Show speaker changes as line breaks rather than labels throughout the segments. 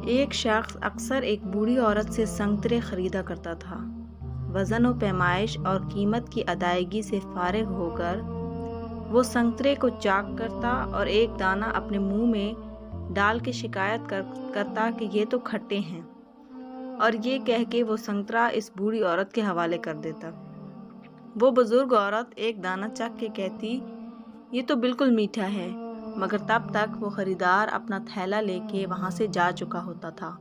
ایک شخص اکثر ایک بوڑھی عورت سے سنگترے خریدا کرتا تھا۔ وزن و پیمائش اور قیمت کی ادائیگی سے فارغ ہو کر وہ سنگترے کو چاک کرتا اور ایک دانہ اپنے منہ میں ڈال کے شکایت کرتا کہ یہ تو کھٹے ہیں، اور یہ کہہ کے وہ سنگترا اس بوڑھی عورت کے حوالے کر دیتا۔ وہ بزرگ عورت ایک دانہ چکھ کے کہتی، یہ تو بالکل میٹھا ہے، مگر تب تک وہ خریدار اپنا تھیلا لے کے وہاں سے جا چکا ہوتا تھا۔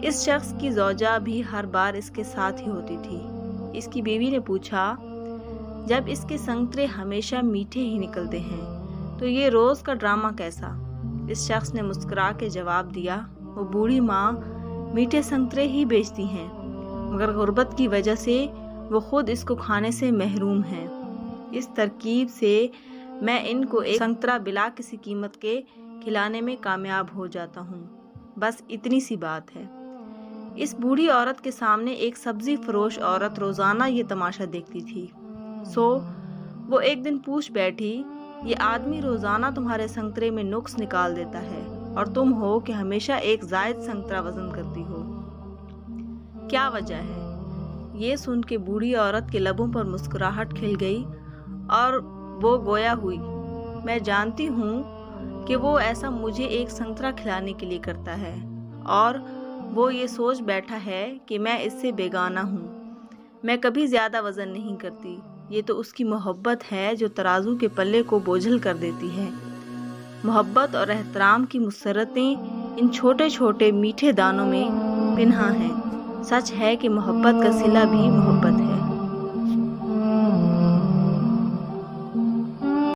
اس شخص کی زوجہ بھی ہر بار اس کے ساتھ ہی ہوتی تھی۔ اس کی بیوی نے پوچھا، جب اس کے سنگترے ہمیشہ میٹھے ہی نکلتے ہیں تو یہ روز کا ڈرامہ کیسا؟ اس شخص نے مسکرا کے جواب دیا، وہ بوڑھی ماں میٹھے سنگترے ہی بیچتی ہیں، مگر غربت کی وجہ سے وہ خود اس کو کھانے سے محروم ہیں۔ اس ترکیب سے میں ان کو ایک سنگترا بلا کسی قیمت کے کھلانے میں کامیاب ہو جاتا ہوں، بس اتنی سی بات ہے۔ اس بوڑھی عورت کے سامنے ایک سبزی فروش عورت روزانہ یہ تماشا دیکھتی تھی، سو وہ ایک دن پوچھ بیٹھی، یہ آدمی روزانہ تمہارے سنگترے میں نقص نکال دیتا ہے اور تم ہو کہ ہمیشہ ایک زائد سنگترا وزن کرتی ہو، کیا وجہ ہے؟ یہ سن کے بوڑھی عورت کے لبوں پر مسکراہٹ کھل گئی اور وہ گویا ہوئی، میں جانتی ہوں کہ وہ ایسا مجھے ایک سنگترا کھلانے کے لیے کرتا ہے، اور وہ یہ سوچ بیٹھا ہے کہ میں اس سے بیگانہ ہوں۔ میں کبھی زیادہ وزن نہیں کرتی، یہ تو اس کی محبت ہے جو ترازو کے پلے کو بوجھل کر دیتی ہے۔ محبت اور احترام کی مسرتیں ان چھوٹے چھوٹے میٹھے دانوں میں پنہاں ہیں۔ سچ ہے کہ محبت کا صلہ بھی محبت ہے۔